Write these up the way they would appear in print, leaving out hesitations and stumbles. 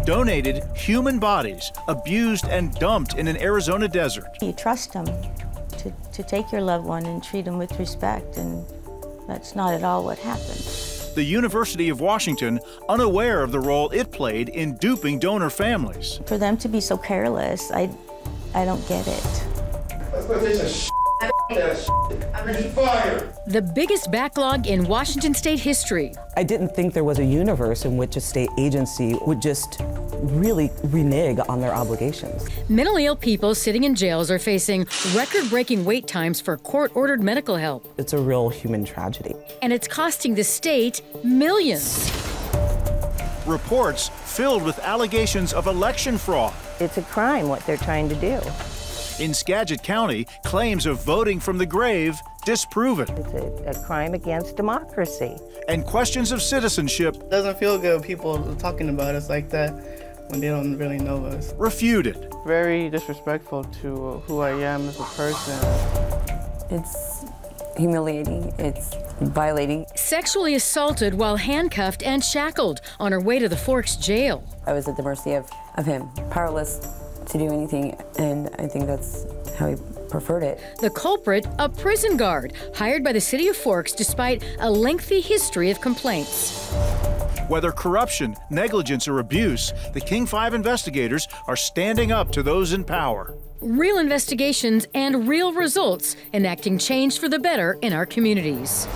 donated human bodies abused and dumped in an Arizona desert. You trust them to take your loved one and treat them with respect, and that's not at all what happened. The University of Washington, unaware of the role it played in duping donor families. For them to be so careless, I don't get it. The biggest backlog in Washington state history. I didn't think there was a universe in which a state agency would just really renege on their obligations. Mentally ill people sitting in jails are facing record-breaking wait times for court-ordered medical help. It's a real human tragedy. And it's costing the state millions. Reports filled with allegations of election fraud. It's a crime what they're trying to do. In Skagit County, claims of voting from the grave disproven. It's a crime against democracy. And questions of citizenship. It doesn't feel good people talking about us like that when they don't really know us. Refuted. Very disrespectful to who I am as a person. It's humiliating. It's violating. Sexually assaulted while handcuffed and shackled on her way to the Forks jail. I was at the mercy of him, powerless to do anything, and I think that's how he preferred it. The culprit, a prison guard hired by the city of Forks despite a lengthy history of complaints. Whether corruption, negligence, or abuse, the King 5 investigators are standing up to those in power. Real investigations and real results, enacting change for the better in our communities.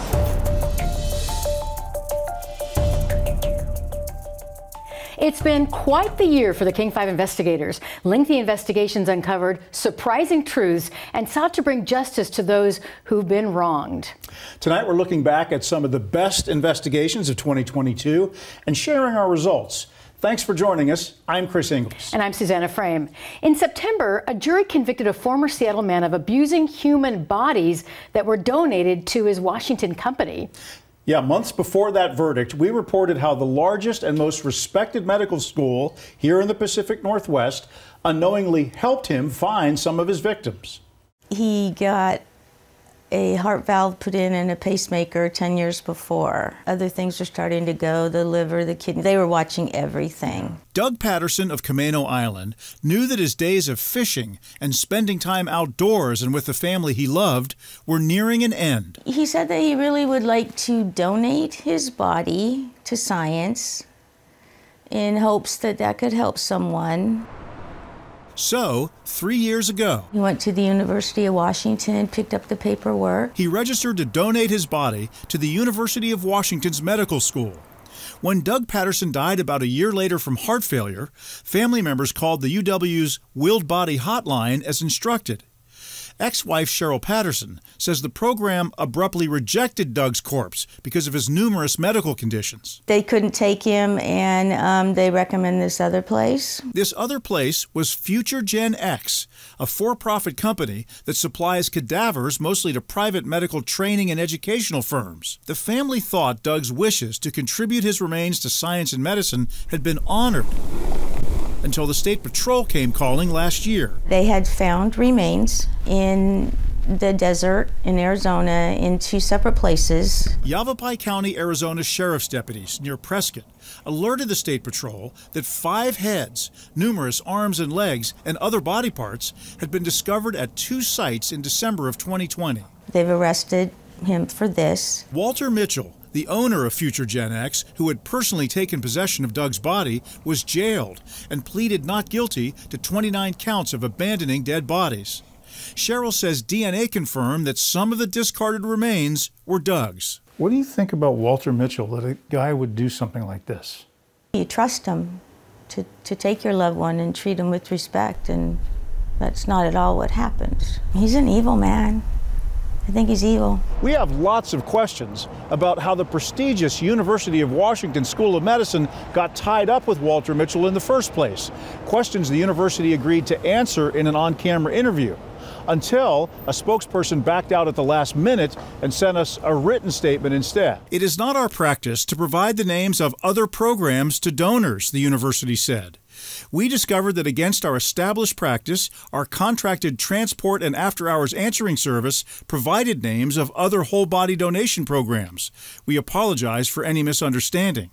It's been quite the year for the King 5 investigators. Lengthy investigations uncovered surprising truths and sought to bring justice to those who've been wronged. Tonight, we're looking back at some of the best investigations of 2022 and sharing our results. Thanks for joining us. I'm Chris Ingles. And I'm Susanna Frame. In September, a jury convicted a former Seattle man of abusing human bodies that were donated to his Washington company. Yeah, months before that verdict, we reported how the largest and most respected medical school here in the Pacific Northwest unknowingly helped him find some of his victims. He got a heart valve put in and a pacemaker 10 years before. Other things were starting to go, the liver, the kidney. They were watching everything. Doug Patterson of Camano Island knew that his days of fishing and spending time outdoors and with the family he loved were nearing an end. He said that he really would like to donate his body to science in hopes that that could help someone. So, 3 years ago, he went to the University of Washington and picked up the paperwork. He registered to donate his body to the University of Washington's medical school. When Doug Patterson died about a year later from heart failure, family members called the UW's Willed Body Hotline as instructed. Ex-wife Cheryl Patterson says the program abruptly rejected Doug's corpse because of his numerous medical conditions. They couldn't take him, and they recommended this other place. This other place was Future Gen X, a for-profit company that supplies cadavers mostly to private medical training and educational firms. The family thought Doug's wishes to contribute his remains to science and medicine had been honored until the State Patrol came calling last year. They had found remains in the desert in Arizona in 2 separate places. Yavapai County, Arizona sheriff's deputies near Prescott alerted the State Patrol that 5 heads, numerous arms and legs, and other body parts had been discovered at 2 sites in December of 2020. They've arrested him for this. Walter Mitchell, the owner of Future Gen X, who had personally taken possession of Doug's body, was jailed and pleaded not guilty to 29 counts of abandoning dead bodies. Cheryl says DNA confirmed that some of the discarded remains were Doug's. What do you think about Walter Mitchell, that a guy would do something like this? You trust him to take your loved one and treat him with respect, and that's not at all what happened. He's an evil man. I think he's evil. We have lots of questions about how the prestigious University of Washington School of Medicine got tied up with Walter Mitchell in the first place. Questions the university agreed to answer in an on-camera interview, until a spokesperson backed out at the last minute and sent us a written statement instead. It is not our practice to provide the names of other programs to donors, the university said. We discovered that against our established practice, our contracted transport and after-hours answering service provided names of other whole-body donation programs. We apologize for any misunderstanding.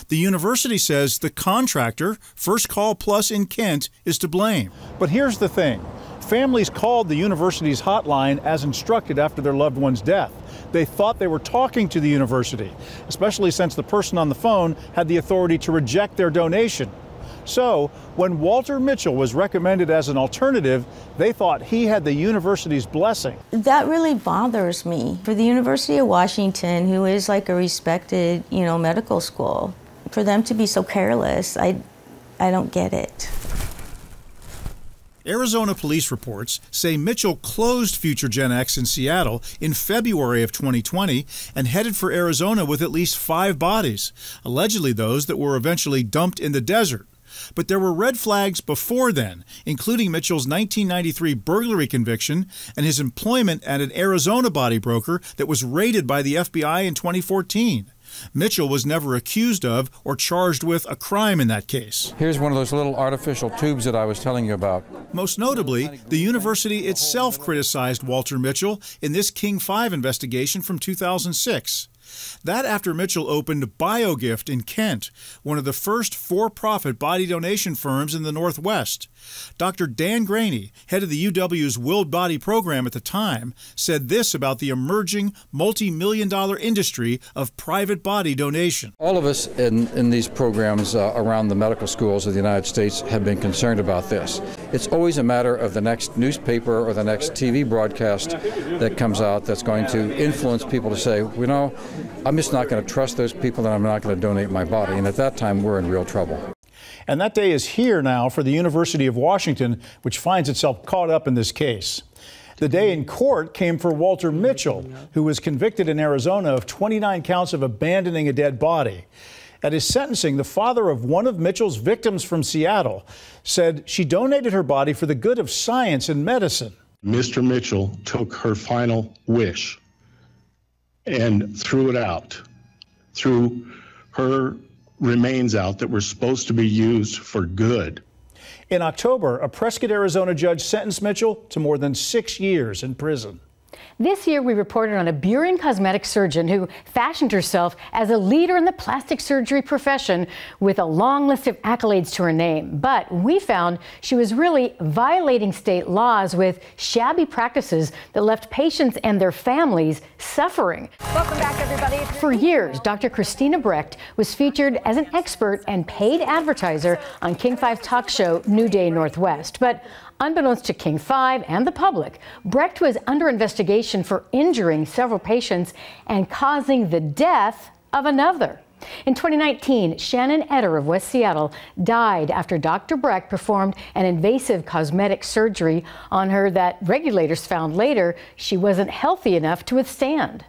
The university says the contractor, First Call Plus in Kent, is to blame. But here's the thing. Families called the university's hotline as instructed after their loved one's death. They thought they were talking to the university, especially since the person on the phone had the authority to reject their donation. So, when Walter Mitchell was recommended as an alternative, they thought he had the university's blessing. That really bothers me. For the University of Washington, who is like a respected, medical school, for them to be so careless, I don't get it. Arizona police reports say Mitchell closed Future Gen X in Seattle in February of 2020 and headed for Arizona with at least 5 bodies, allegedly those that were eventually dumped in the desert. But there were red flags before then, including Mitchell's 1993 burglary conviction and his employment at an Arizona body broker that was raided by the FBI in 2014. Mitchell was never accused of or charged with a crime in that case. Here's one of those little artificial tubes that I was telling you about. Most notably, the university itself criticized Walter Mitchell in this King 5 investigation from 2006. That after Mitchell opened BioGift in Kent, one of the first for-profit body donation firms in the Northwest. Dr. Dan Graney, head of the UW's Willed Body program at the time, said this about the emerging multi-million-dollar industry of private body donation. All of us in these programs around the medical schools of the United States have been concerned about this. It's always a matter of the next newspaper or the next TV broadcast that comes out that's going to influence people to say, I'm just not going to trust those people and I'm not going to donate my body. And at that time, we're in real trouble. And that day is here now for the University of Washington, which finds itself caught up in this case. The day in court came for Walter Mitchell, who was convicted in Arizona of 29 counts of abandoning a dead body. At his sentencing, the father of one of Mitchell's victims from Seattle said she donated her body for the good of science and medicine. Mr. Mitchell took her final wish and threw it out, threw her remains out that were supposed to be used for good. In October, a Prescott, Arizona judge sentenced Mitchell to more than 6 years in prison. This year, we reported on a Burien cosmetic surgeon who fashioned herself as a leader in the plastic surgery profession with a long list of accolades to her name. But we found she was really violating state laws with shabby practices that left patients and their families suffering. Welcome back, everybody. For years, Dr. Christina Brecht was featured as an expert and paid advertiser on King 5's talk show New Day Northwest. But unbeknownst to King 5 and the public, Brecht was under investigation for injuring several patients and causing the death of another. In 2019, Shannon Eder of West Seattle died after Dr. Brecht performed an invasive cosmetic surgery on her that regulators found later she wasn't healthy enough to withstand.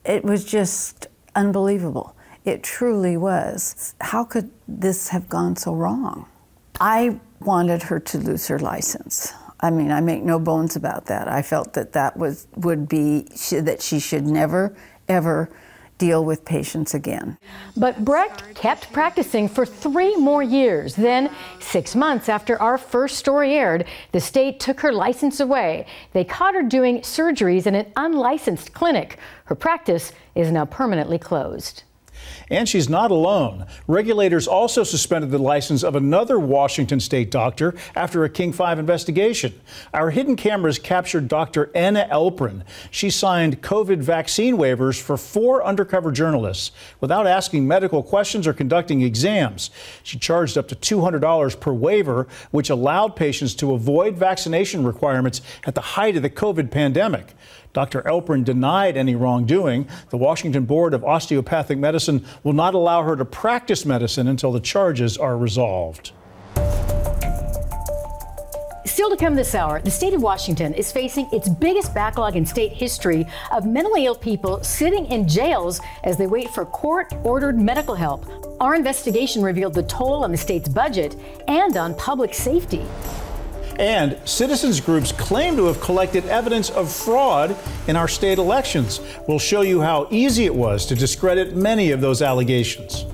It was just unbelievable. It truly was. How could this have gone so wrong? I wanted her to lose her license. I mean, I make no bones about that. I felt that that she should never, ever deal with patients again. But Brecht kept practicing for 3 more years. Then, 6 months after our first story aired, the state took her license away. They caught her doing surgeries in an unlicensed clinic. Her practice is now permanently closed. And she's not alone. Regulators also suspended the license of another Washington state doctor after a King 5 investigation. Our hidden cameras captured Dr. Anna Elprin. She signed COVID vaccine waivers for 4 undercover journalists without asking medical questions or conducting exams. She charged up to $200 per waiver, which allowed patients to avoid vaccination requirements at the height of the COVID pandemic. Dr. Elprin denied any wrongdoing. The Washington Board of Osteopathic Medicine will not allow her to practice medicine until the charges are resolved. Still to come this hour, the state of Washington is facing its biggest backlog in state history of mentally ill people sitting in jails as they wait for court-ordered medical help. Our investigation revealed the toll on the state's budget and on public safety. And citizens groups claim to have collected evidence of fraud in our state elections. We'll show you how easy it was to discredit many of those allegations.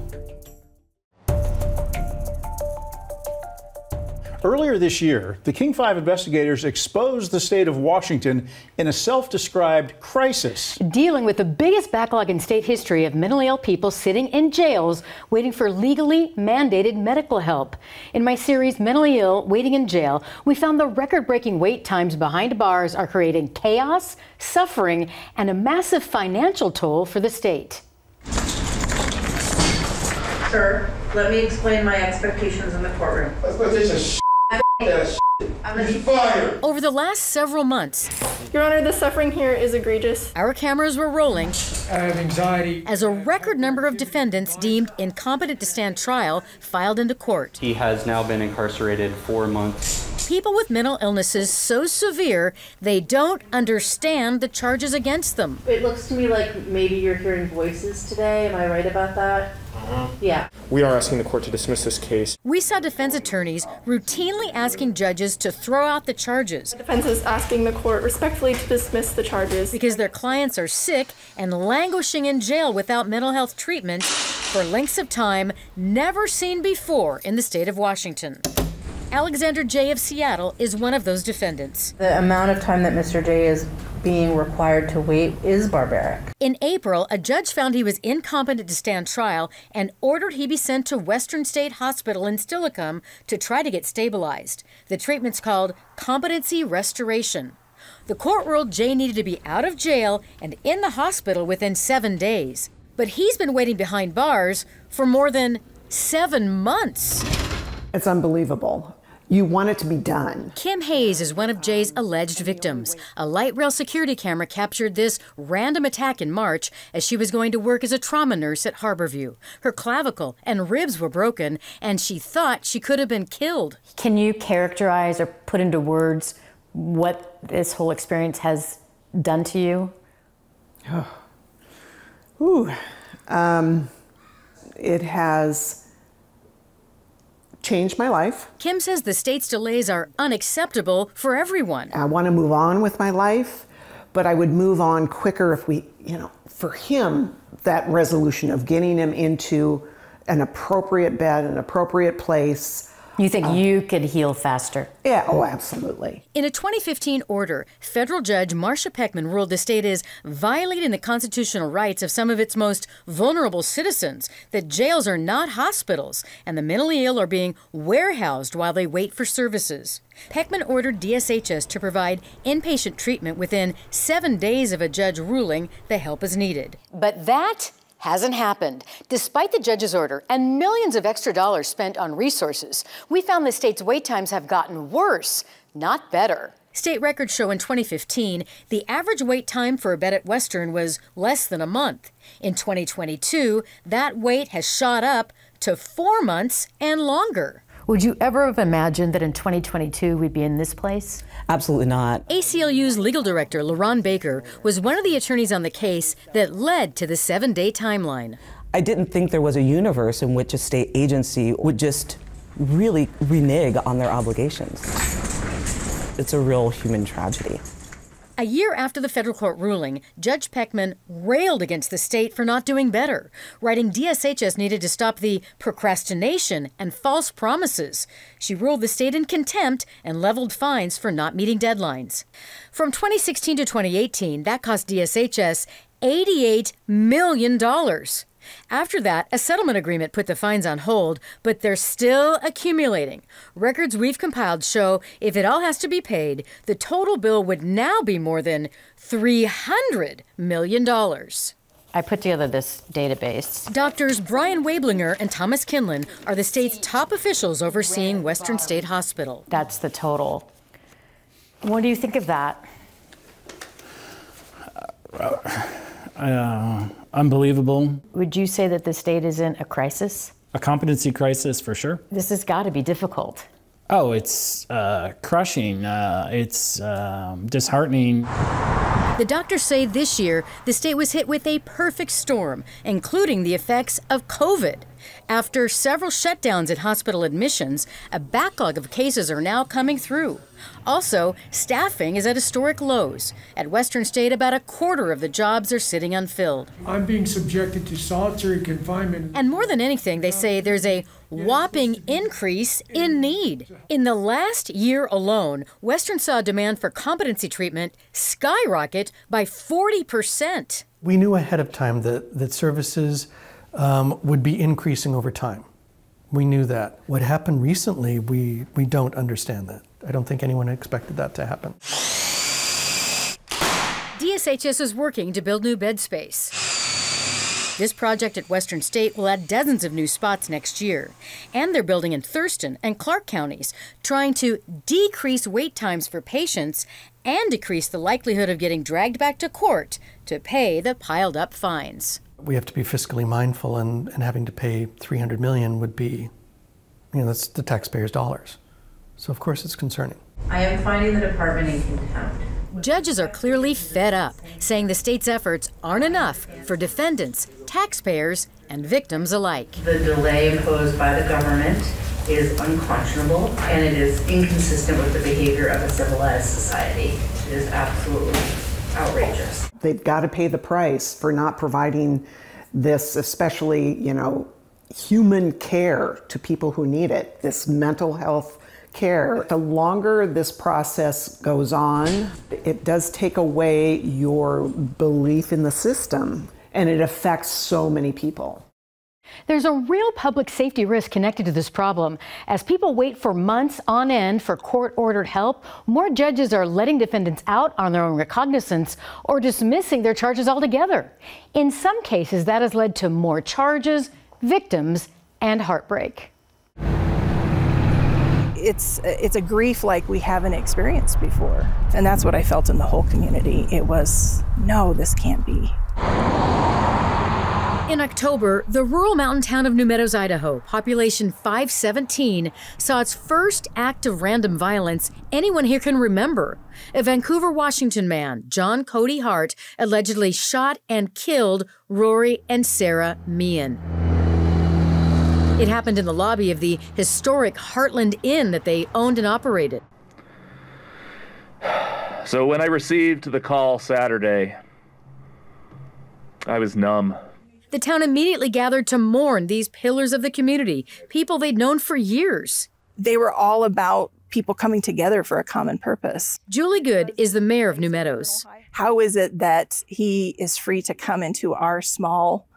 Earlier Earlier this year, the King 5 investigators exposed the state of Washington in a self-described crisis. Dealing with the biggest backlog in state history of mentally ill people sitting in jails waiting for legally mandated medical help. In my series, Mentally Ill, Waiting in Jail, we found the record-breaking wait times behind bars are creating chaos, suffering, and a massive financial toll for the state. Sir, let me explain my expectations in the courtroom. Over the last several months, Your Honor, the suffering here is egregious. Our cameras were rolling. I have anxiety. As a record number of defendants deemed incompetent to stand trial filed into court. He has now been incarcerated 4 months. People with mental illnesses so severe they don't understand the charges against them. It looks to me like maybe you're hearing voices today. Am I right about that? Yeah. We are asking the court to dismiss this case. We saw defense attorneys routinely asking judges to throw out the charges. The defense is asking the court respectfully to dismiss the charges. Because their clients are sick and languishing in jail without mental health treatment for lengths of time never seen before in the state of Washington. Alexander J. of Seattle is one of those defendants. The amount of time that Mr. J is being required to wait is barbaric. In April, a judge found he was incompetent to stand trial and ordered he be sent to Western State Hospital in Steilacoom to try to get stabilized. The treatment's called competency restoration. The court ruled Jay needed to be out of jail and in the hospital within 7 days. But he's been waiting behind bars for more than 7 months. It's unbelievable. You want it to be done. Kim Hayes is one of Jay's alleged victims. A light rail security camera captured this random attack in March as she was going to work as a trauma nurse at Harborview. Her clavicle and ribs were broken, and she thought she could have been killed. Can you characterize or put into words what this whole experience has done to you? It has changed my life. Kim says the state's delays are unacceptable for everyone. I want to move on with my life, but I would move on quicker if we, for him, that resolution of getting him into an appropriate bed, an appropriate place. You think you could heal faster? Yeah, oh, absolutely. In a 2015 order, federal judge Marsha Peckman ruled the state is violating the constitutional rights of some of its most vulnerable citizens, that jails are not hospitals, and the mentally ill are being warehoused while they wait for services. Peckman ordered DSHS to provide inpatient treatment within 7 days of a judge ruling the help is needed. But that hasn't happened. Despite the judge's order and millions of extra dollars spent on resources, we found the state's wait times have gotten worse, not better. State records show in 2015, the average wait time for a bed at Western was less than a month. In 2022, that wait has shot up to 4 months and longer. Would you ever have imagined that in 2022 we'd be in this place? Absolutely not. ACLU's legal director, LaRon Baker, was one of the attorneys on the case that led to the 7-day timeline. I didn't think there was a universe in which a state agency would just really renege on their obligations. It's a real human tragedy. A year after the federal court ruling, Judge Peckman railed against the state for not doing better, writing DSHS needed to stop the procrastination and false promises. She ruled the state in contempt and leveled fines for not meeting deadlines. From 2016 to 2018, that cost DSHS $88 million. After that, a settlement agreement put the fines on hold, but they're still accumulating. Records we've compiled show if it all has to be paid, the total bill would now be more than $300 million. I put together this database. Doctors Brian Wablinger and Thomas Kinlan are the state's top officials overseeing Western State Hospital. That's the total. What do you think of that? Unbelievable. Would you say that the state is in a crisis? A competency crisis, for sure. This has got to be difficult. Oh, it's crushing. It's disheartening. The doctors say this year the state was hit with a perfect storm, including the effects of COVID. After several shutdowns at hospital admissions, a backlog of cases are now coming through. Also, staffing is at historic lows. At Western State, about a quarter of the jobs are sitting unfilled. I'm being subjected to solitary confinement. And more than anything, they say there's a whopping increase in need. In the last year alone, Western saw demand for competency treatment skyrocket by 40%. We knew ahead of time that services would be increasing over time. We knew that. What happened recently, we don't understand that. I don't think anyone expected that to happen. DSHS is working to build new bed space. This project at Western State will add dozens of new spots next year. And they're building in Thurston and Clark counties, trying to decrease wait times for patients and decrease the likelihood of getting dragged back to court to pay the piled up fines. We have to be fiscally mindful, and having to pay $300 million would be, that's the taxpayers' dollars. So of course it's concerning. I am finding the department in contempt. Judges are clearly fed up, saying the state's efforts aren't enough for defendants, taxpayers, and victims alike. The delay imposed by the government is unconscionable, and it is inconsistent with the behavior of a civilized society. It is absolutely outrageous. They've got to pay the price for not providing this, especially, human care to people who need it, this mental health care. The longer this process goes on, it does take away your belief in the system, and it affects so many people. There's a real public safety risk connected to this problem. As people wait for months on end for court-ordered help, more judges are letting defendants out on their own recognizance or dismissing their charges altogether. In some cases, that has led to more charges, victims, and heartbreak. It's a grief like we haven't experienced before. And that's what I felt in the whole community. It was, no, this can't be. In October, the rural mountain town of New Meadows, Idaho, population 517, saw its first act of random violence anyone here can remember. A Vancouver, Washington man, John Cody Hart, allegedly shot and killed Rory and Sarah Meehan. It happened in the lobby of the historic Heartland Inn that they owned and operated. So when I received the call Saturday, I was numb. The town immediately gathered to mourn these pillars of the community, people they'd known for years. They were all about people coming together for a common purpose. Julie Good is the mayor of New Meadows. How is it that he is free to come into our small,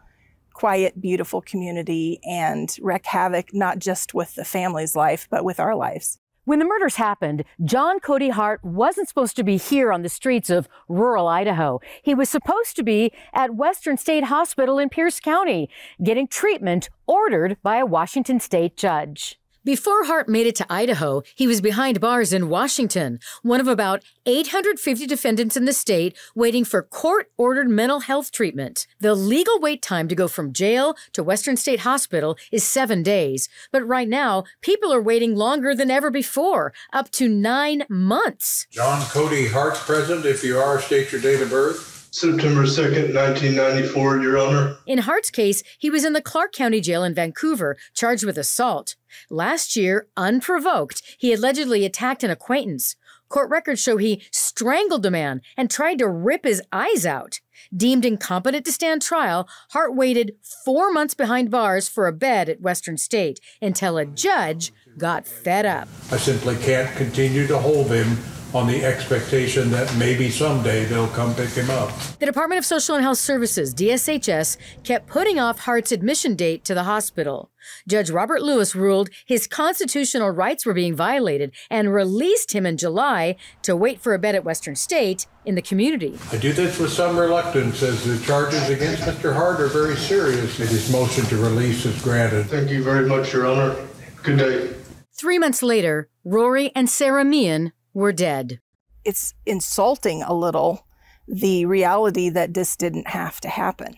quiet, beautiful community and wreak havoc, not just with the family's life, but with our lives? When the murders happened, John Cody Hart wasn't supposed to be here on the streets of rural Idaho. He was supposed to be at Western State Hospital in Pierce County, getting treatment ordered by a Washington state judge. Before Hart made it to Idaho, he was behind bars in Washington, one of about 850 defendants in the state waiting for court-ordered mental health treatment. The legal wait time to go from jail to Western State Hospital is 7 days. But right now, people are waiting longer than ever before, up to 9 months. John Cody Hart present. If you are, state your date of birth. September 2nd, 1994, Your Honor. In Hart's case, he was in the Clark County Jail in Vancouver, charged with assault. Last year, unprovoked, he allegedly attacked an acquaintance. Court records show he strangled the man and tried to rip his eyes out. Deemed incompetent to stand trial, Hart waited 4 months behind bars for a bed at Western State until a judge got fed up. I simply can't continue to hold him on the expectation that maybe someday they'll come pick him up. The Department of Social and Health Services, DSHS, kept putting off Hart's admission date to the hospital. Judge Robert Lewis ruled his constitutional rights were being violated and released him in July to wait for a bed at Western State in the community. I do this with some reluctance as the charges against Mr. Hart are very serious. His motion to release is granted. Thank you very much, Your Honor. Good day. 3 months later, Rory and Sarah Meehan were dead. It's insulting a little, the reality that this didn't have to happen.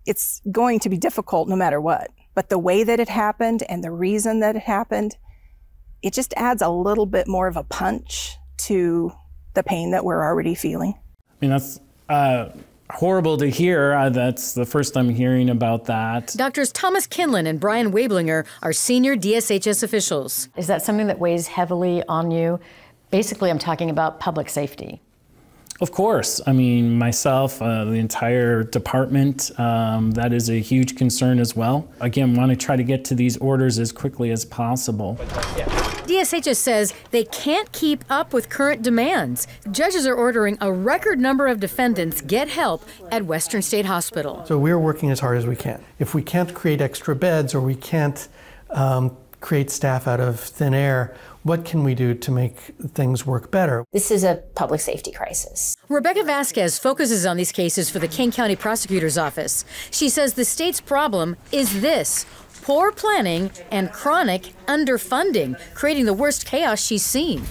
It's going to be difficult no matter what, but the way that it happened and the reason that it happened, it just adds a little bit more of a punch to the pain that we're already feeling. I mean, that's horrible to hear. That's the first I'm hearing about that. Doctors Thomas Kinlan and Brian Wablinger are senior DSHS officials. Is that something that weighs heavily on you? Basically, I'm talking about public safety. Of course. I mean, myself, the entire department, that is a huge concern as well. Again, want to try to get to these orders as quickly as possible. DSHS says they can't keep up with current demands. Judges are ordering a record number of defendants get help at Western State Hospital. So we're working as hard as we can. If we can't create extra beds or we can't create staff out of thin air, what can we do to make things work better? This is a public safety crisis. Rebecca Vasquez focuses on these cases for the King County Prosecutor's Office. She says the state's problem is this: poor planning and chronic underfunding, creating the worst chaos she's seen.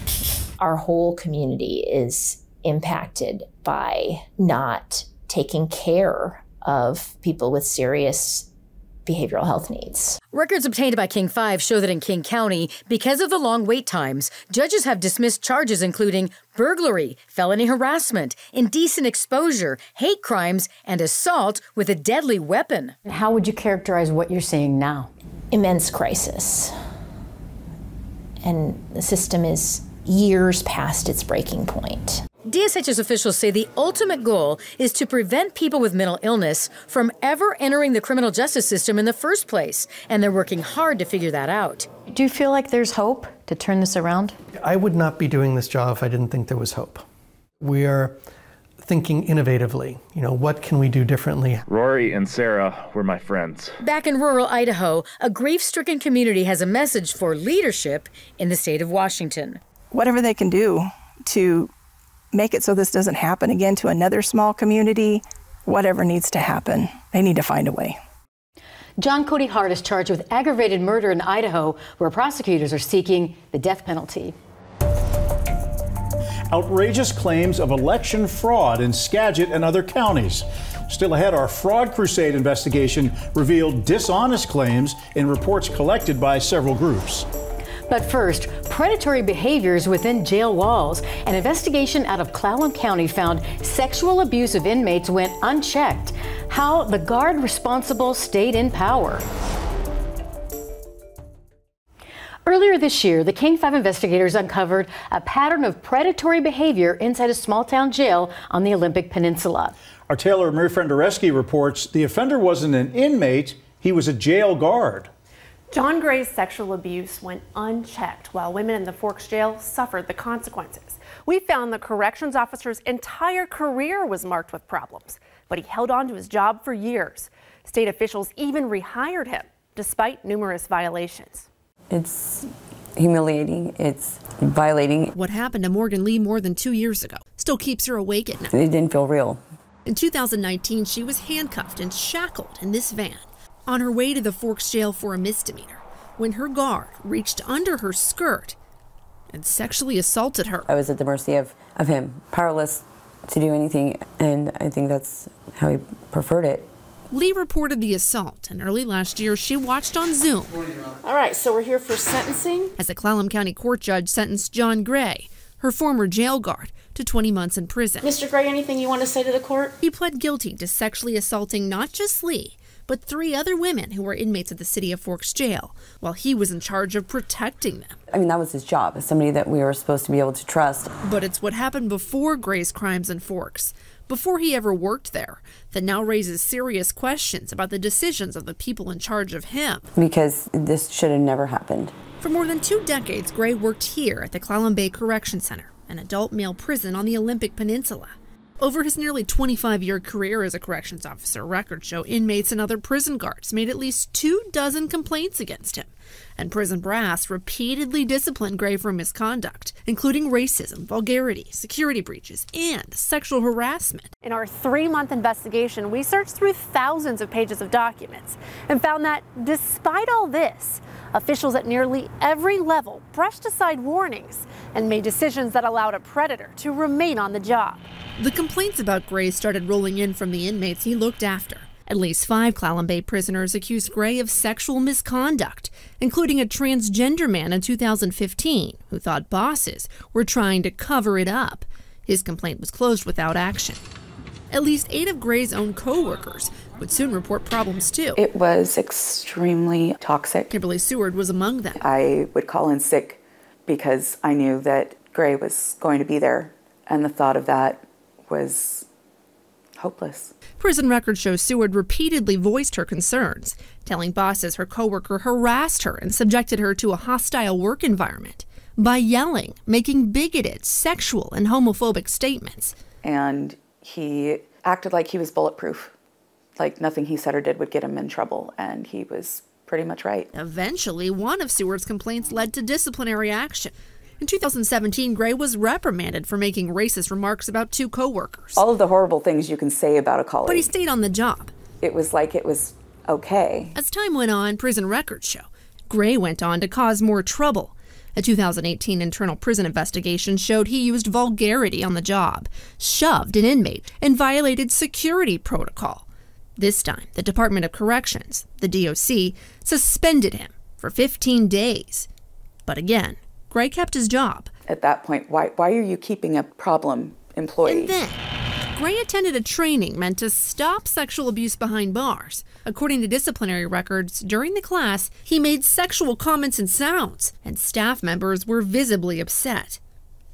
Our whole community is impacted by not taking care of people with serious behavioral health needs. Records obtained by King 5 show that in King County, because of the long wait times, judges have dismissed charges including burglary, felony harassment, indecent exposure, hate crimes, and assault with a deadly weapon. How would you characterize what you're seeing now? Immense crisis. And the system is years past its breaking point. DSHS officials say the ultimate goal is to prevent people with mental illness from ever entering the criminal justice system in the first place, and they're working hard to figure that out. Do you feel like there's hope to turn this around? I would not be doing this job if I didn't think there was hope. We are thinking innovatively. What can we do differently? Rory and Sarah were my friends. Back in rural Idaho, a grief-stricken community has a message for leadership in the state of Washington. Whatever they can do to make it so this doesn't happen again to another small community, whatever needs to happen, they need to find a way. John Cody Hart is charged with aggravated murder in Idaho, where prosecutors are seeking the death penalty. Outrageous claims of election fraud in Skagit and other counties. Still ahead, our Fraud Crusade investigation revealed dishonest claims in reports collected by several groups. But first, predatory behaviors within jail walls. An investigation out of Clallam County found sexual abuse of inmates went unchecked. How the guard responsible stayed in power. Earlier this year, the King 5 investigators uncovered a pattern of predatory behavior inside a small-town jail on the Olympic Peninsula. Our Taylor Mary Fendereski reports the offender wasn't an inmate, he was a jail guard. John Gray's sexual abuse went unchecked while women in the Forks jail suffered the consequences. We found the corrections officer's entire career was marked with problems, but he held on to his job for years. State officials even rehired him, despite numerous violations. It's humiliating. It's violating. What happened to Morgan Lee more than 2 years ago still keeps her awake at night. It didn't feel real. In 2019, she was handcuffed and shackled in this van on her way to the Forks jail for a misdemeanor when her guard reached under her skirt and sexually assaulted her. I was at the mercy of him, powerless to do anything, and I think that's how he preferred it. Lee reported the assault, and early last year she watched on Zoom. All right, so we're here for sentencing. As a Clallam County court judge sentenced John Gray, her former jail guard, to 20 months in prison. Mr. Gray, anything you want to say to the court? He pled guilty to sexually assaulting not just Lee, but 3 other women who were inmates at the City of Forks jail, while he was in charge of protecting them. I mean, that was his job, as somebody that we were supposed to be able to trust. But it's what happened before Gray's crimes in Forks, before he ever worked there, that now raises serious questions about the decisions of the people in charge of him. Because this should have never happened. For more than 2 decades, Gray worked here at the Clallam Bay Correction Center, an adult male prison on the Olympic Peninsula. Over his nearly 25-year career as a corrections officer, records show inmates and other prison guards made at least 24 complaints against him, and prison brass repeatedly disciplined Gray for misconduct, including racism, vulgarity, security breaches, and sexual harassment. In our 3-month investigation, we searched through thousands of pages of documents and found that despite all this, officials at nearly every level brushed aside warnings and made decisions that allowed a predator to remain on the job. The complaints about Gray started rolling in from the inmates he looked after. At least 5 Clallam Bay prisoners accused Gray of sexual misconduct, including a transgender man in 2015 who thought bosses were trying to cover it up. His complaint was closed without action. At least 8 of Gray's own co-workers would soon report problems too. It was extremely toxic. Kimberly Seward was among them. I would call in sick because I knew that Gray was going to be there, and the thought of that was hopeless. Prison records show Seward repeatedly voiced her concerns, telling bosses her coworker harassed her and subjected her to a hostile work environment by yelling, making bigoted, sexual, and homophobic statements. And he acted like he was bulletproof, like nothing he said or did would get him in trouble, and he was pretty much right. Eventually, one of Seward's complaints led to disciplinary action. In 2017, Gray was reprimanded for making racist remarks about 2 coworkers. All of the horrible things you can say about a colleague. But he stayed on the job. It was like it was okay. As time went on, prison records show Gray went on to cause more trouble. A 2018 internal prison investigation showed he used vulgarity on the job, shoved an inmate, and violated security protocol. This time, the Department of Corrections, the DOC, suspended him for 15 days. But again, Gray kept his job. At that point, why are you keeping a problem employee? And then, Gray attended a training meant to stop sexual abuse behind bars. According to disciplinary records, during the class, he made sexual comments and sounds, and staff members were visibly upset.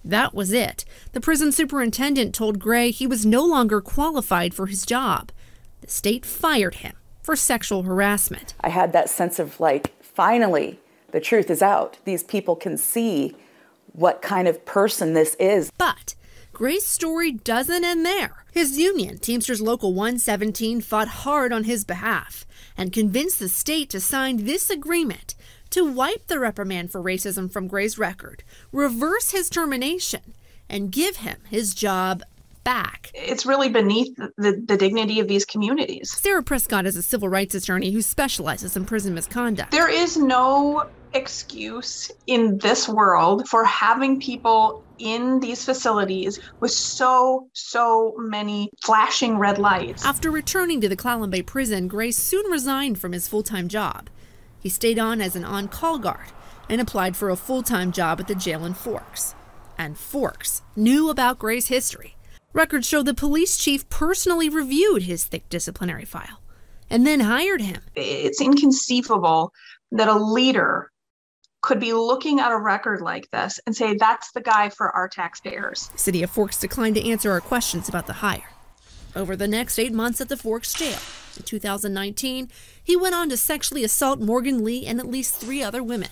That was it. The prison superintendent told Gray he was no longer qualified for his job. The state fired him for sexual harassment. I had that sense of like, finally, the truth is out. These people can see what kind of person this is. But Gray's story doesn't end there. His union, Teamsters Local 117, fought hard on his behalf and convinced the state to sign this agreement to wipe the reprimand for racism from Gray's record, reverse his termination, and give him his job back. It's really beneath the dignity of these communities. Sarah Prescott is a civil rights attorney who specializes in prison misconduct. There is no excuse in this world for having people in these facilities with so many flashing red lights. After returning to the Clallam Bay prison, Gray soon resigned from his full-time job. He stayed on as an on-call guard and applied for a full-time job at the jail in Forks. And Forks knew about Gray's history. Records show the police chief personally reviewed his thick disciplinary file and then hired him. It's inconceivable that a leader could be looking at a record like this and say, that's the guy for our taxpayers. The City of Forks declined to answer our questions about the hire. Over the next 8 months at the Forks jail, in 2019, he went on to sexually assault Morgan Lee and at least 3 other women.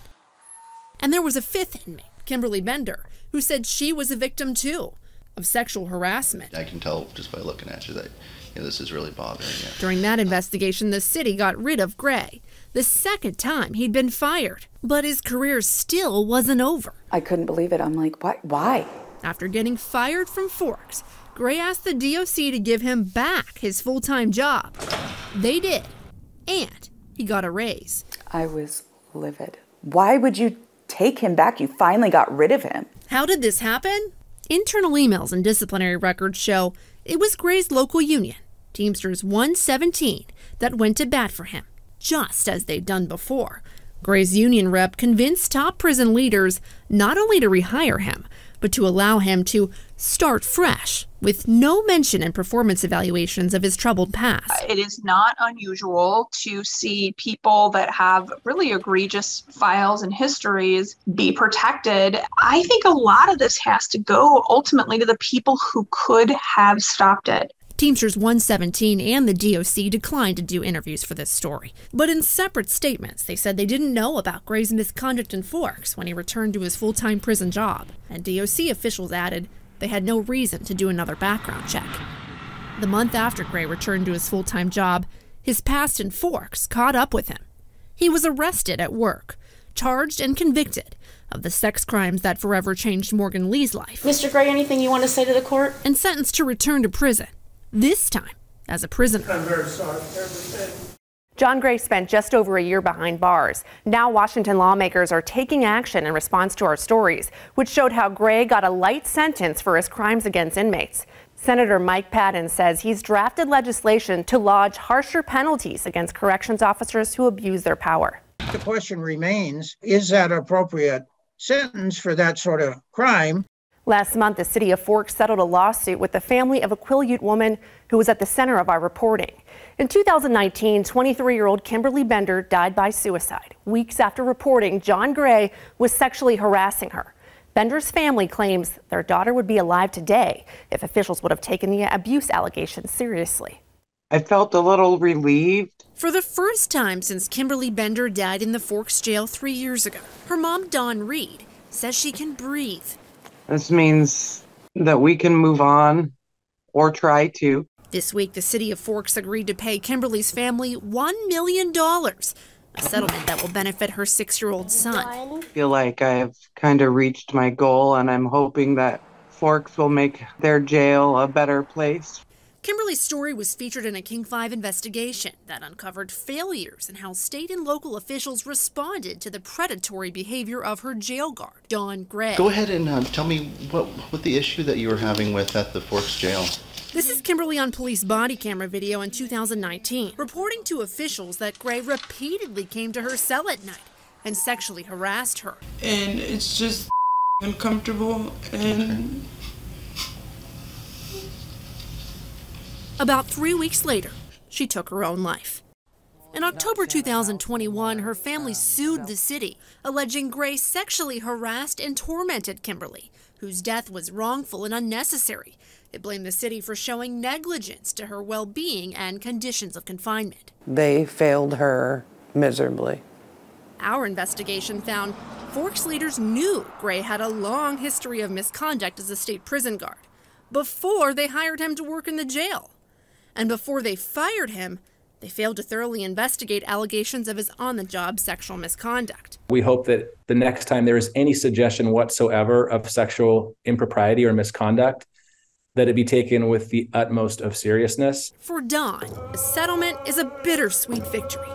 And there was a 5th inmate, Kimberly Bender, who said she was a victim too of sexual harassment. I can tell just by looking at you that this is really bothering you. During that investigation, the city got rid of Gray, the 2nd time he'd been fired. But his career still wasn't over. I couldn't believe it. I'm like, why? After getting fired from Forks, Gray asked the DOC to give him back his full-time job. They did, and he got a raise. I was livid. Why would you take him back? You finally got rid of him. How did this happen? Internal emails and disciplinary records show it was Gray's local union, Teamsters 117, that went to bat for him, just as they'd done before. Gray's union rep convinced top prison leaders not only to rehire him, but to allow him to start fresh, with no mention in performance evaluations of his troubled past. It is not unusual to see people that have really egregious files and histories be protected. I think a lot of this has to go ultimately to the people who could have stopped it. Teamsters 117 and the DOC declined to do interviews for this story. But in separate statements, they said they didn't know about Gray's misconduct in Forks when he returned to his full-time prison job. And DOC officials added they had no reason to do another background check. The month after Gray returned to his full-time job, his past in Forks caught up with him. He was arrested at work, charged and convicted of the sex crimes that forever changed Morgan Lee's life. Mr. Gray, anything you want to say to the court? And sentenced to return to prison. This time, as a prisoner. I'm very sorry for everything. John Gray spent just over a year behind bars. Now Washington lawmakers are taking action in response to our stories, which showed how Gray got a light sentence for his crimes against inmates. Senator Mike Patton says he's drafted legislation to lodge harsher penalties against corrections officers who abuse their power. The question remains, is that an appropriate sentence for that sort of crime? Last month, the city of Forks settled a lawsuit with the family of a Quileute woman who was at the center of our reporting. In 2019, 23-year-old Kimberly Bender died by suicide, weeks after reporting John Gray was sexually harassing her. Bender's family claims their daughter would be alive today if officials would have taken the abuse allegations seriously. I felt a little relieved. For the first time since Kimberly Bender died in the Forks jail 3 years ago, her mom, Dawn Reed, says she can breathe. This means that we can move on, or try to. This week, the city of Forks agreed to pay Kimberly's family $1 million, a settlement that will benefit her 6-year-old son. I feel like I've kind of reached my goal, and I'm hoping that Forks will make their jail a better place. Kimberly's story was featured in a King 5 investigation that uncovered failures in how state and local officials responded to the predatory behavior of her jail guard, Dawn Gray. Go ahead and tell me what the issue that you were having with at the Forks jail. This is Kimberly on police body camera video in 2019, reporting to officials that Gray repeatedly came to her cell at night and sexually harassed her. And it's just uncomfortable and... About 3 weeks later, she took her own life. In October 2021, her family sued the city, alleging Gray sexually harassed and tormented Kimberly, whose death was wrongful and unnecessary. They blamed the city for showing negligence to her well-being and conditions of confinement. They failed her miserably. Our investigation found Forks leaders knew Gray had a long history of misconduct as a state prison guard before they hired him to work in the jail. And before they fired him, they failed to thoroughly investigate allegations of his on-the-job sexual misconduct. We hope that the next time there is any suggestion whatsoever of sexual impropriety or misconduct, that it be taken with the utmost of seriousness. For Dawn, a settlement is a bittersweet victory,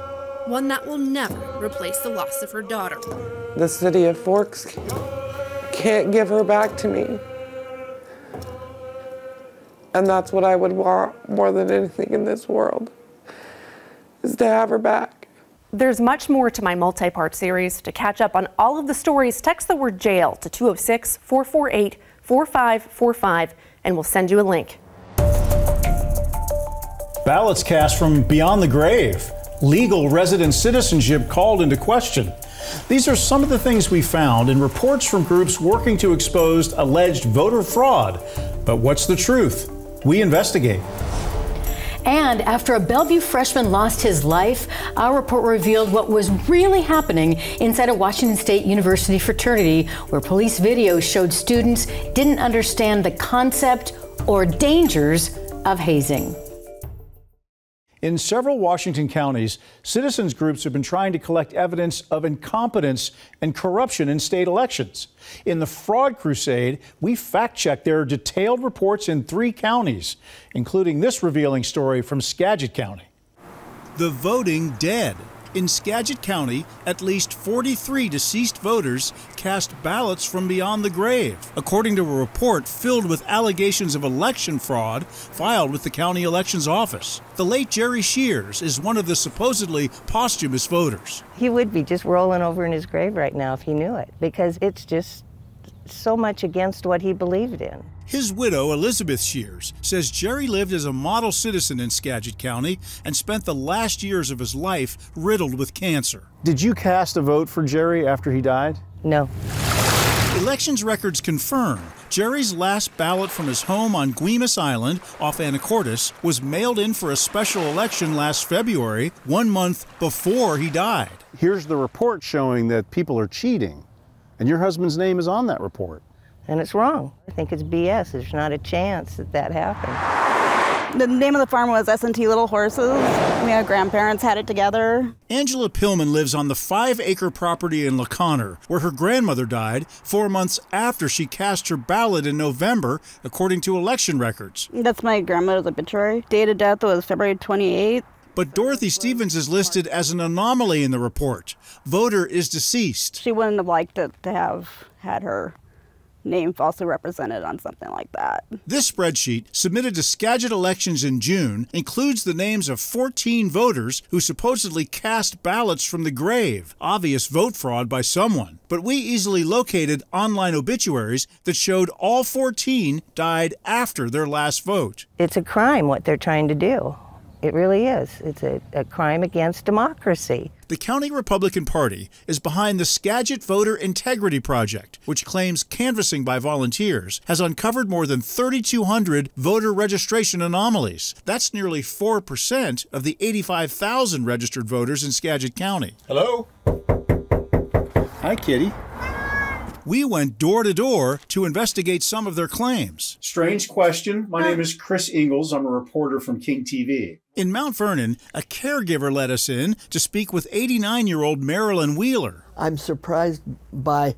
one that will never replace the loss of her daughter. The city of Forks can't give her back to me. And that's what I would want more than anything in this world, is to have her back. There's much more to my multi-part series. To catch up on all of the stories, text the word jail to 206-448-4545 and we'll send you a link. Ballots cast from beyond the grave. Legal resident citizenship called into question. These are some of the things we found in reports from groups working to expose alleged voter fraud. But what's the truth? We investigate. And after a Bellevue freshman lost his life, our report revealed what was really happening inside a Washington State University fraternity, where police videos showed students didn't understand the concept or dangers of hazing. In several Washington counties, citizens groups have been trying to collect evidence of incompetence and corruption in state elections. In the Fraud Crusade, we fact-checked their detailed reports in 3 counties, including this revealing story from Skagit County. The voting dead. In Skagit County, at least 43 deceased voters cast ballots from beyond the grave, according to a report filled with allegations of election fraud filed with the county elections office. The late Jerry Shears is one of the supposedly posthumous voters. He would be just rolling over in his grave right now if he knew it, because it's just so much against what he believed in. His widow, Elizabeth Shears, says Jerry lived as a model citizen in Skagit County and spent the last years of his life riddled with cancer. Did you cast a vote for Jerry after he died? No. Elections records confirm Jerry's last ballot from his home on Guimas Island off Anacortes was mailed in for a special election last February, 1 month before he died. Here's the report showing that people are cheating, and your husband's name is on that report. And it's wrong. I think it's BS. There's not a chance that that happened. The name of the farm was S&T Little Horses. My grandparents had it together. Angela Pillman lives on the 5-acre property in LaConner, where her grandmother died 4 months after she cast her ballot in November, according to election records. That's my grandmother's obituary. Date of death was February 28th. But Dorothy Stevens is listed as an anomaly in the report. Voter is deceased. She wouldn't have liked it to have had her name falsely represented on something like that. This spreadsheet, submitted to Skagit Elections in June, includes the names of 14 voters who supposedly cast ballots from the grave. Obvious vote fraud by someone. But we easily located online obituaries that showed all 14 died after their last vote. It's a crime what they're trying to do. It really is. It's a crime against democracy. The County Republican Party is behind the Skagit Voter Integrity Project, which claims canvassing by volunteers has uncovered more than 3,200 voter registration anomalies. That's nearly 4% of the 85,000 registered voters in Skagit County. Hello? Hi, kitty. We went door to door to investigate some of their claims. Strange question. My name is Chris Ingalls. I'm a reporter from King TV. In Mount Vernon, a caregiver let us in to speak with 89-year-old Marilyn Wheeler. I'm surprised by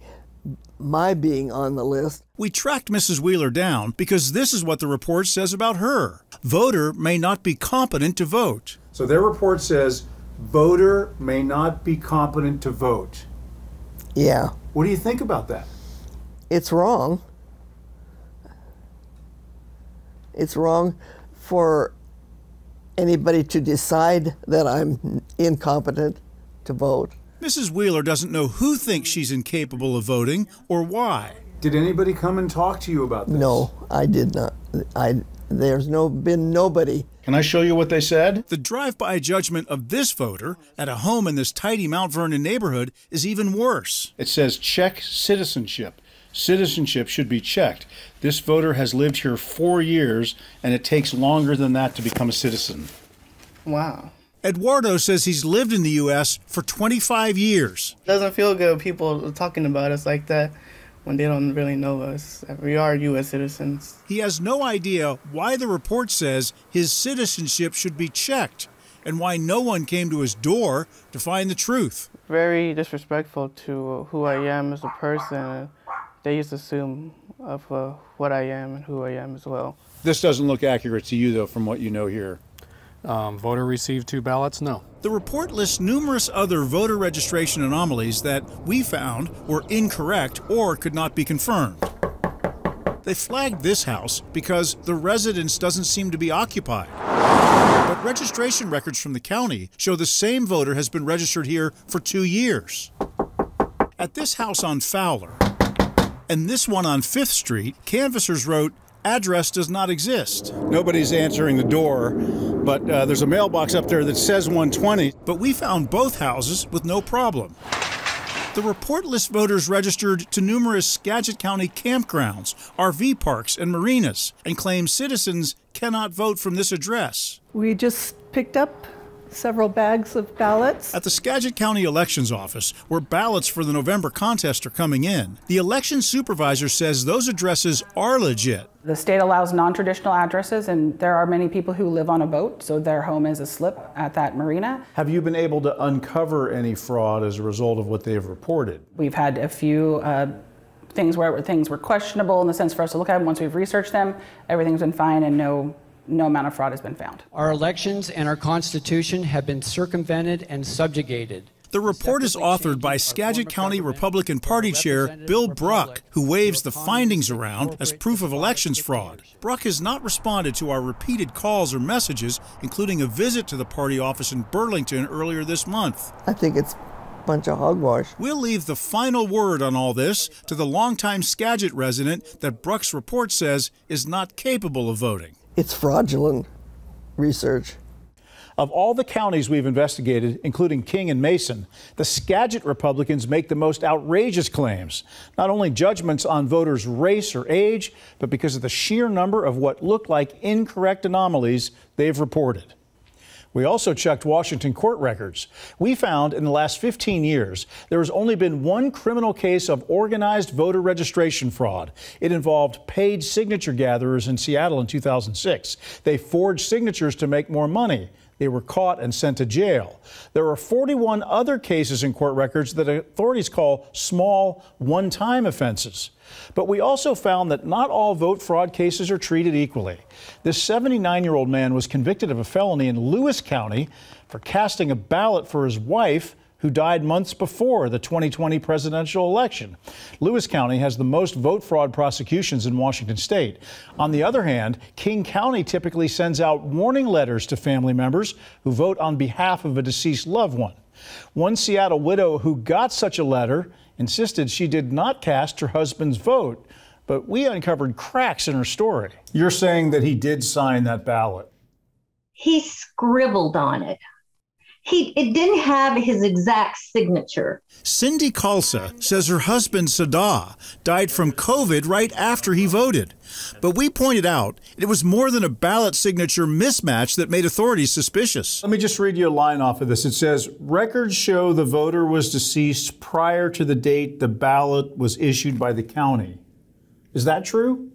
my being on the list. We tracked Mrs. Wheeler down because this is what the report says about her. Voter may not be competent to vote. So their report says voter may not be competent to vote. Yeah. What do you think about that? It's wrong. It's wrong for anybody to decide that I'm incompetent to vote. Mrs. Wheeler doesn't know who thinks she's incapable of voting or why. Did anybody come and talk to you about this? No, I did not. There's been nobody. Can I show you what they said? The drive-by judgment of this voter at a home in this tidy Mount Vernon neighborhood is even worse. It says check citizenship. Citizenship should be checked. This voter has lived here 4 years, and it takes longer than that to become a citizen. Wow. Eduardo says he's lived in the U.S. for 25 years. It doesn't feel good people talking about us like that when they don't really know us. We are U.S. citizens. He has no idea why the report says his citizenship should be checked and why no one came to his door to find the truth. Very disrespectful to who I am as a person. They just assume of what I am and who I am as well. This doesn't look accurate to you, though, from what you know here. Voter received 2 ballots? No. The report lists numerous other voter registration anomalies that we found were incorrect or could not be confirmed. They flagged this house because the residence doesn't seem to be occupied. But registration records from the county show the same voter has been registered here for 2 years. At this house on Fowler and this one on 5th Street, canvassers wrote, "Address does not exist." Nobody's answering the door, but there's a mailbox up there that says 120. But we found both houses with no problem. The report lists voters registered to numerous Skagit County campgrounds, RV parks, and marinas, and claims citizens cannot vote from this address. We just picked up several bags of ballots. At the Skagit County Elections Office, where ballots for the November contest are coming in, the election supervisor says those addresses are legit. The state allows non-traditional addresses, and there are many people who live on a boat, so their home is a slip at that marina. Have you been able to uncover any fraud as a result of what they've reported? We've had a few things where things were questionable in the sense for us to look at them. Once we've researched them, everything's been fine and no amount of fraud has been found. Our elections and our Constitution have been circumvented and subjugated. The report is authored by Skagit County Republican Party Chair Bill Bruck, who waves the findings around as proof of elections fraud. Bruck has not responded to our repeated calls or messages, including a visit to the party office in Burlington earlier this month. I think it's a bunch of hogwash. We'll leave the final word on all this to the longtime Skagit resident that Bruck's report says is not capable of voting. It's fraudulent research. Of all the counties we've investigated, including King and Mason, the Skagit Republicans make the most outrageous claims, not only judgments on voters' race or age, but because of the sheer number of what look like incorrect anomalies they've reported. We also checked Washington court records. We found in the last 15 years, there has only been one criminal case of organized voter registration fraud. It involved paid signature gatherers in Seattle in 2006. They forged signatures to make more money. They were caught and sent to jail. There are 41 other cases in court records that authorities call small, one-time offenses. But we also found that not all vote fraud cases are treated equally. This 79-year-old man was convicted of a felony in Lewis County for casting a ballot for his wife, who died months before the 2020 presidential election. Lewis County has the most vote fraud prosecutions in Washington state. On the other hand, King County typically sends out warning letters to family members who vote on behalf of a deceased loved one. One Seattle widow who got such a letter insisted she did not cast her husband's vote, but we uncovered cracks in her story. You're saying that he did sign that ballot? he scribbled on it. It didn't have his exact signature. Cindy Khalsa says her husband, Sadah, died from COVID right after he voted. But we pointed out it was more than a ballot signature mismatch that made authorities suspicious. Let me just read you a line off of this. It says, records show the voter was deceased prior to the date the ballot was issued by the county. Is that true?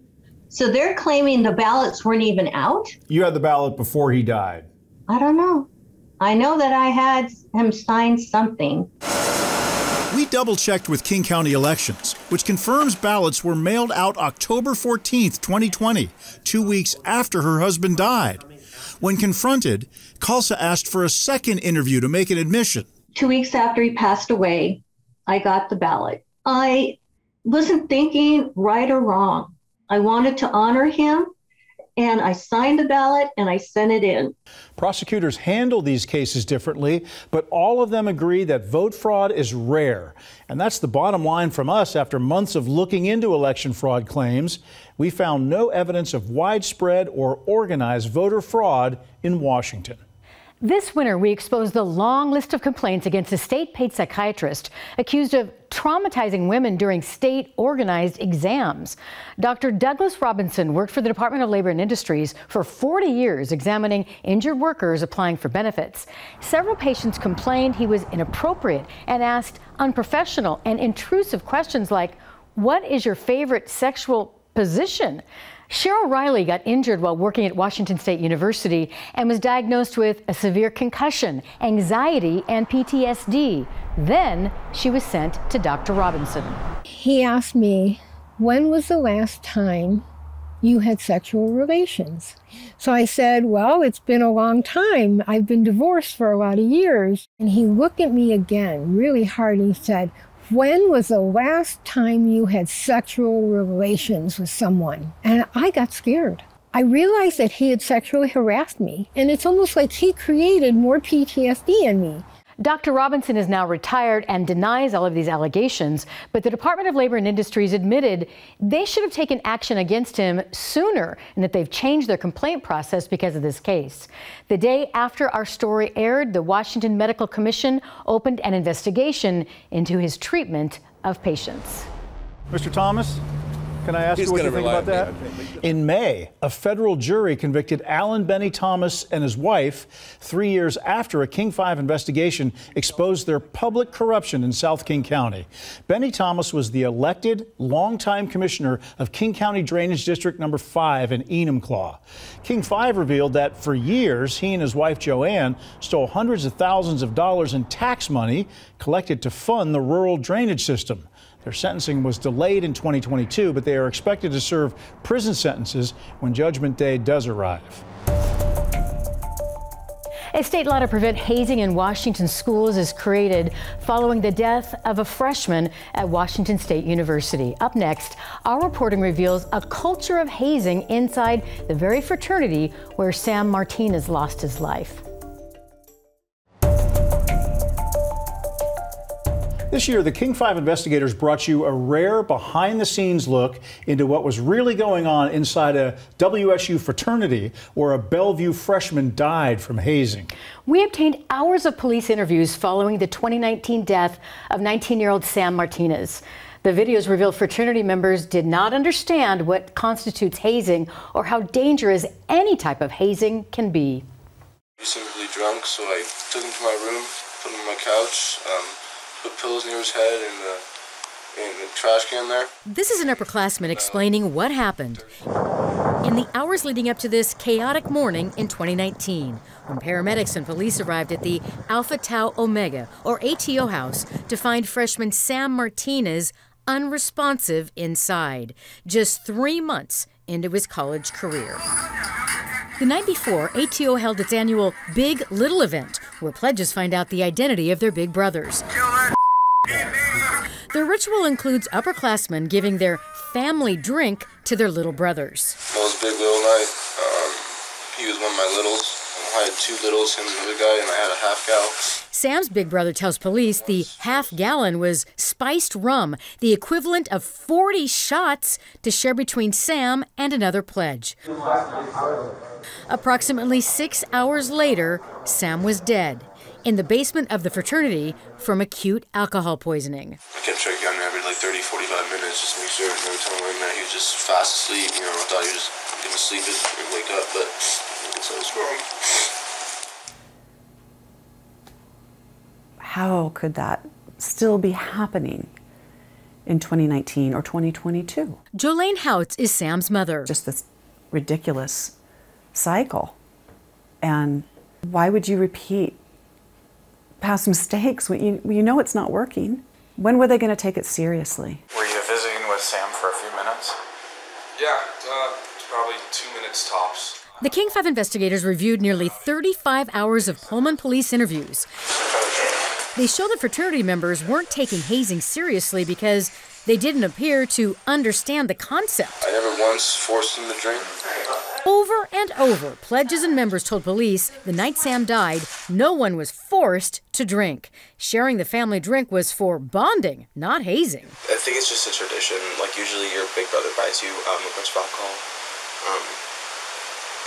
So they're claiming the ballots weren't even out? You had the ballot before he died. I don't know. I know that I had him sign something. We double-checked with King County Elections, which confirms ballots were mailed out October 14th, 2020, 2 weeks after her husband died. When confronted, Khalsa asked for a second interview to make an admission. 2 weeks after he passed away, I got the ballot. I wasn't thinking right or wrong. I wanted to honor him, and I signed the ballot and I sent it in. Prosecutors handle these cases differently, but all of them agree that vote fraud is rare. And that's the bottom line from us after months of looking into election fraud claims. We found no evidence of widespread or organized voter fraud in Washington. This winter, we exposed the long list of complaints against a state-paid psychiatrist accused of traumatizing women during state-organized exams. Dr. Douglas Robinson worked for the Department of Labor and Industries for 40 years, examining injured workers applying for benefits. Several patients complained he was inappropriate and asked unprofessional and intrusive questions like, "What is your favorite sexual position?" Cheryl Riley got injured while working at Washington State University and was diagnosed with a severe concussion, anxiety, and PTSD. Then she was sent to Dr. Robinson. He asked me, when was the last time you had sexual relations? So I said, well, it's been a long time. I've been divorced for a lot of years. And he looked at me again really hard and he said, when was the last time you had sexual relations with someone? And I got scared. I realized that he had sexually harassed me, and it's almost like he created more PTSD in me. Dr. Robinson is now retired and denies all of these allegations, but the Department of Labor and Industries admitted they should have taken action against him sooner and that they've changed their complaint process because of this case. The day after our story aired, the Washington Medical Commission opened an investigation into his treatment of patients. Mr. Thomas, can I ask you what you think about that? In May, a federal jury convicted Alan Benny Thomas and his wife 3 years after a King 5 investigation exposed their public corruption in South King County. Benny Thomas was the elected, longtime commissioner of King County Drainage District Number 5 in Enumclaw. King 5 revealed that for years, he and his wife Joanne stole hundreds of thousands of dollars in tax money collected to fund the rural drainage system. Their sentencing was delayed in 2022, but they are expected to serve prison sentences when Judgment Day does arrive. A state law to prevent hazing in Washington schools is created following the death of a freshman at Washington State University. Up next, our reporting reveals a culture of hazing inside the very fraternity where Sam Martinez lost his life. This year, the King 5 investigators brought you a rare behind-the-scenes look into what was really going on inside a WSU fraternity where a Bellevue freshman died from hazing. We obtained hours of police interviews following the 2019 death of 19-year-old Sam Martinez. The videos reveal fraternity members did not understand what constitutes hazing or how dangerous any type of hazing can be. He was simply drunk, so I took him to my room, put him on my couch, put pillows near his head and the trash can there. This is an upperclassman explaining what happened in the hours leading up to this chaotic morning in 2019, when paramedics and police arrived at the Alpha Tau Omega, or ATO house, to find freshman Sam Martinez unresponsive inside, just 3 months into his college career. The night before, ATO held its annual Big Little event, where pledges find out the identity of their big brothers. The ritual includes upperclassmen giving their family drink to their little brothers. That was Big Little night. He was one of my littles. I had two littles, him and another guy, and I had a half cow. Sam's big brother tells police the half-gallon was spiced rum, the equivalent of 40 shots to share between Sam and another pledge. Approximately 6 hours later, Sam was dead in the basement of the fraternity from acute alcohol poisoning. I kept checking on him every like 30, 45 minutes just to make sure. And every time I went in, he was just fast asleep. You know, I thought he was just going to sleep and wake up, but I guess I was wrong. How could that still be happening in 2019 or 2022? Jolene Houts is Sam's mother. Just this ridiculous cycle. And why would you repeat past mistakes when you know it's not working? When were they going to take it seriously? Were you visiting with Sam for a few minutes? Yeah, probably 2 minutes tops. The King 5 investigators reviewed nearly 35 hours of Pullman police interviews. They show that fraternity members weren't taking hazing seriously because they didn't appear to understand the concept. I never once forced him to drink. Over and over, pledges and members told police the night Sam died, no one was forced to drink. Sharing the family drink was for bonding, not hazing. I think it's just a tradition. Like, usually your big brother buys you a bunch of alcohol,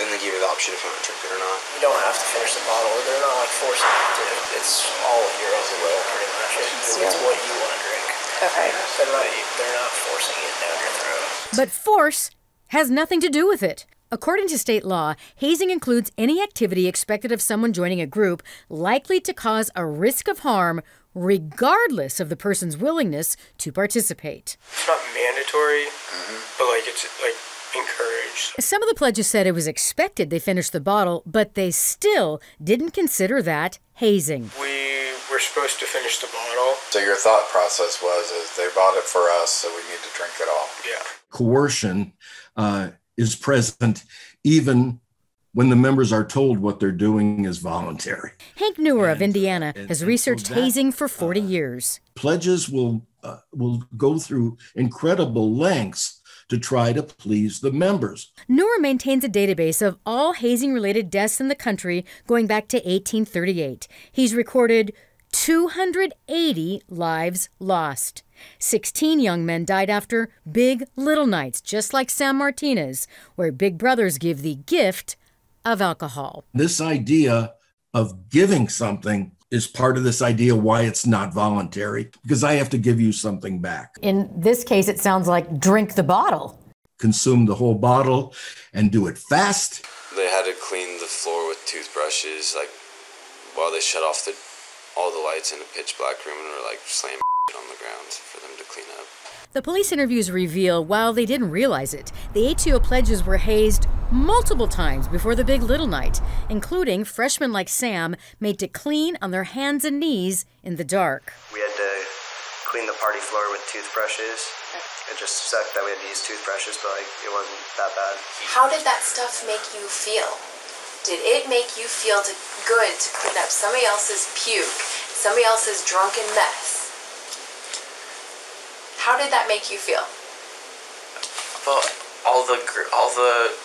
and they give you the option if you want to drink it or not. You don't have to finish the bottle. They're not like forcing you to. It's all at your own will, pretty much. It's what you want to drink. Okay. They're not forcing it down your throat. But force has nothing to do with it. According to state law, hazing includes any activity expected of someone joining a group likely to cause a risk of harm, regardless of the person's willingness to participate. It's not mandatory, but like it's like encouraged. Some of the pledges said it was expected they finish the bottle, but they still didn't consider that hazing. We were supposed to finish the bottle. So your thought process was, is they bought it for us, so we need to drink it all. Yeah. Coercion is present even when the members are told what they're doing is voluntary. Hank Newer of Indiana has researched hazing for 40 years. Pledges will go through incredible lengths to try to please the members. Newer maintains a database of all hazing-related deaths in the country going back to 1838. He's recorded 280 lives lost. 16 young men died after Big Little Nights, just like Sam Martinez, where big brothers give the gift of alcohol. This idea of giving something is part of this idea why it's not voluntary, because I have to give you something back. In this case, it sounds like drink the bottle. Consume the whole bottle and do it fast. They had to clean the floor with toothbrushes, like, while they shut off all the lights in a pitch black room and were like slamming on the ground for them to clean up. The police interviews reveal, while they didn't realize it, the ATO pledges were hazed multiple times before the Big Little Night, including freshmen like Sam made to clean on their hands and knees in the dark. We had to clean the party floor with toothbrushes. It just sucked that we had to use toothbrushes, but like it wasn't that bad. How did that stuff make you feel? Did it make you feel good to clean up somebody else's puke, somebody else's drunken mess? How did that make you feel? Well, all the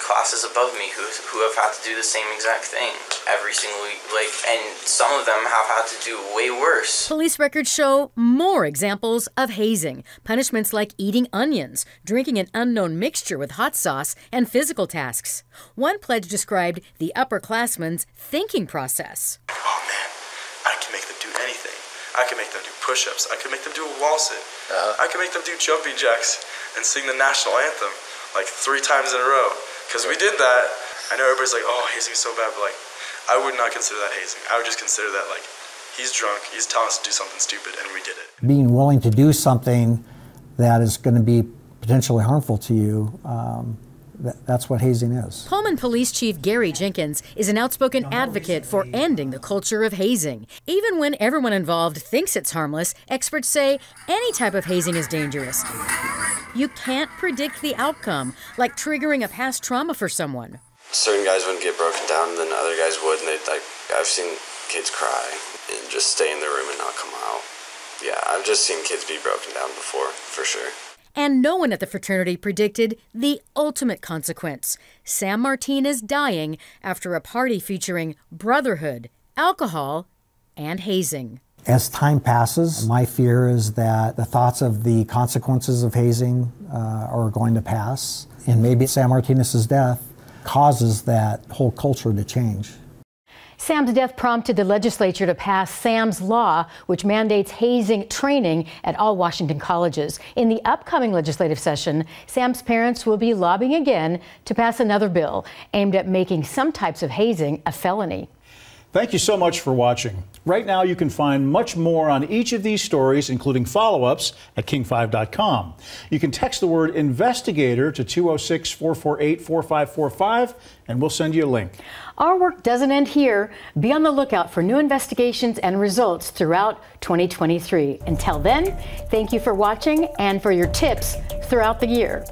classes above me who have had to do the same exact thing every single week, and some of them have had to do way worse. Police records show more examples of hazing. Punishments like eating onions, drinking an unknown mixture with hot sauce, and physical tasks. One pledge described the upperclassmen's thinking process. Oh man, I can make them do anything. I can make them do push-ups. I can make them do a wall sit. I can make them do jumping jacks and sing the national anthem like 3 times in a row. Because we did that. I know everybody's like, oh, hazing is so bad, but like, I would not consider that hazing. I would just consider that like, he's drunk, he's telling us to do something stupid, and we did it. Being willing to do something that is going to be potentially harmful to you, that's what hazing is. Pullman Police Chief Gary Jenkins is an outspoken advocate for ending the culture of hazing. Even when everyone involved thinks it's harmless, experts say any type of hazing is dangerous. You can't predict the outcome, like triggering a past trauma for someone. Certain guys wouldn't get broken down, and then other guys would, and I've seen kids cry and just stay in their room and not come out. Yeah, I've just seen kids be broken down before, for sure. And no one at the fraternity predicted the ultimate consequence: Sam Martinez dying after a party featuring brotherhood, alcohol, and hazing. As time passes, my fear is that the thoughts of the consequences of hazing are going to pass, and maybe Sam Martinez's death causes that whole culture to change. Sam's death prompted the legislature to pass Sam's Law, which mandates hazing training at all Washington colleges. In the upcoming legislative session, Sam's parents will be lobbying again to pass another bill aimed at making some types of hazing a felony. Thank you so much for watching. Right now, you can find much more on each of these stories, including follow-ups, at king5.com. You can text the word investigator to 206-448-4545, and we'll send you a link. Our work doesn't end here. Be on the lookout for new investigations and results throughout 2023. Until then, thank you for watching and for your tips throughout the year.